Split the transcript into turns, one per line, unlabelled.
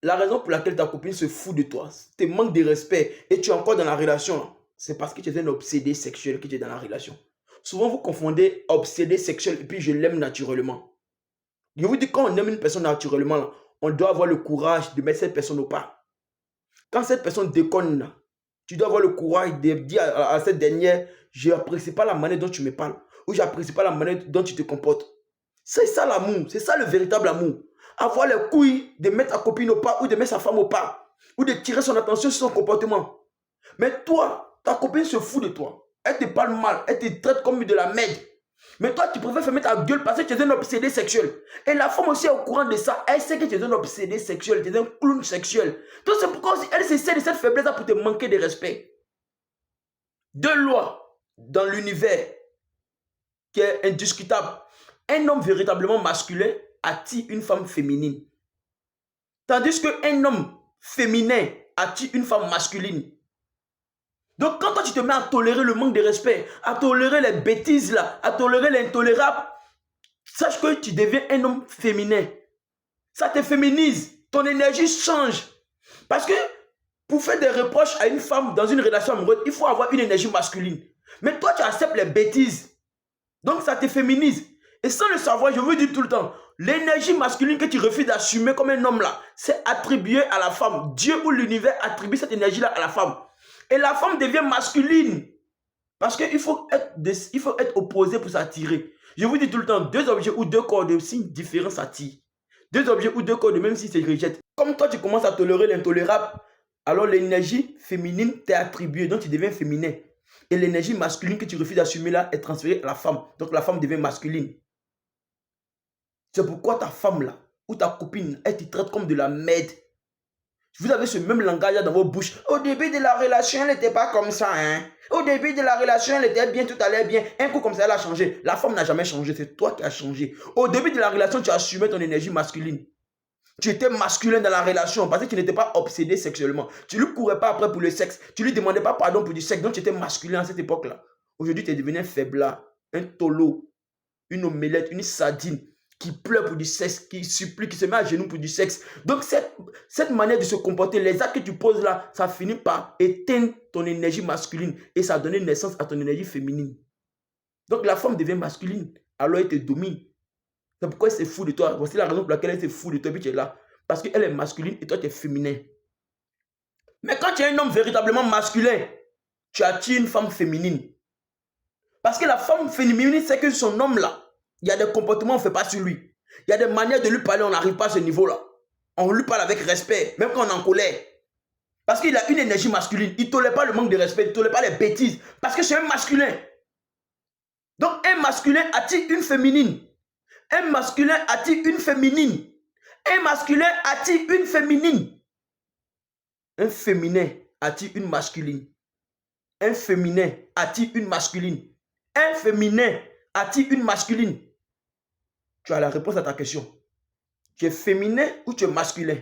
la raison pour laquelle ta copine se fout de toi, te manque de respect et tu es encore dans la relation, c'est parce que tu es un obsédé sexuel que tu es dans la relation. Souvent, vous confondez obsédé sexuel et puis je l'aime naturellement. Je vous dis, quand on aime une personne naturellement, là, on doit avoir le courage de mettre cette personne au pas. Quand cette personne déconne, là, tu dois avoir le courage de dire à cette dernière, je n'apprécie pas la manière dont tu me parles ou je n'apprécie pas la manière dont tu te comportes. C'est ça l'amour, c'est ça le véritable amour. Avoir les couilles de mettre ta copine au pas ou de mettre sa femme au pas ou de tirer son attention sur son comportement. Mais toi, ta copine se fout de toi. Elle te parle mal, elle te traite comme de la merde. Mais toi, tu préfères fermer ta gueule parce que tu es un obsédé sexuel. Et la femme aussi est au courant de ça. Elle sait que tu es un obsédé sexuel, tu es un clown sexuel. Donc c'est pourquoi elle s'essaie de cette faiblesse pour te manquer de respect. Deux lois dans l'univers qui est indiscutable. Un homme véritablement masculin attire une femme féminine. Tandis qu'un homme féminin attire une femme masculine. Donc quand toi tu te mets à tolérer le manque de respect, à tolérer les bêtises là, à tolérer l'intolérable, sache que tu deviens un homme féminin. Ça te féminise, ton énergie change. Parce que pour faire des reproches à une femme dans une relation amoureuse, il faut avoir une énergie masculine. Mais toi tu acceptes les bêtises. Donc ça te féminise. Et sans le savoir, je vous dis tout le temps, l'énergie masculine que tu refuses d'assumer comme un homme là, c'est attribué à la femme. Dieu ou l'univers attribue cette énergie là à la femme. Et la femme devient masculine. Parce qu'il faut être opposé pour s'attirer. Je vous dis tout le temps, deux objets ou deux corps de signes différents s'attirent. Deux objets ou deux corps de même signe se rejettent. Comme toi, tu commences à tolérer l'intolérable, alors l'énergie féminine t'est attribuée, donc tu deviens féminin. Et l'énergie masculine que tu refuses d'assumer là est transférée à la femme. Donc la femme devient masculine. C'est pourquoi ta femme là, ou ta copine, elle te traite comme de la merde. Vous avez ce même langage là dans vos bouches. Au début de la relation, elle n'était pas comme ça. Hein? Au début de la relation, elle était bien, tout allait bien. Un coup comme ça, elle a changé. La femme n'a jamais changé, c'est toi qui as changé. Au début de la relation, tu assumais ton énergie masculine. Tu étais masculin dans la relation parce que tu n'étais pas obsédé sexuellement. Tu ne lui courais pas après pour le sexe. Tu ne lui demandais pas pardon pour du sexe. Donc tu étais masculin à cette époque-là. Aujourd'hui, tu es devenu un faiblard, un tauleau, une omelette, une sardine qui pleure pour du sexe, qui supplie, qui se met à genoux pour du sexe. Donc cette manière de se comporter, les actes que tu poses là, ça finit par éteindre ton énergie masculine et ça donne naissance à ton énergie féminine. Donc la femme devient masculine, alors elle te domine. C'est pourquoi elle se fout de toi. Voici la raison pour laquelle elle se fout de toi et puis tu es là. Parce qu'elle est masculine et toi tu es féminin. Mais quand tu es un homme véritablement masculin, tu attires une femme féminine. Parce que la femme féminine sait que son homme là, il y a des comportements, on ne fait pas sur lui. Il y a des manières de lui parler, on n'arrive pas à ce niveau-là. On lui parle avec respect, même quand on est en colère. Parce qu'il a une énergie masculine. Il ne tolère pas le manque de respect, il ne tolère pas les bêtises. Parce que c'est un masculin. Donc un masculin attire une féminine. Un masculin attire une féminine. Un masculin attire une féminine. Un féminin attire une masculine. Un féminin attire une masculine. Un féminin attire une masculine. Tu as la réponse à ta question. Tu es féminin ou tu es masculin?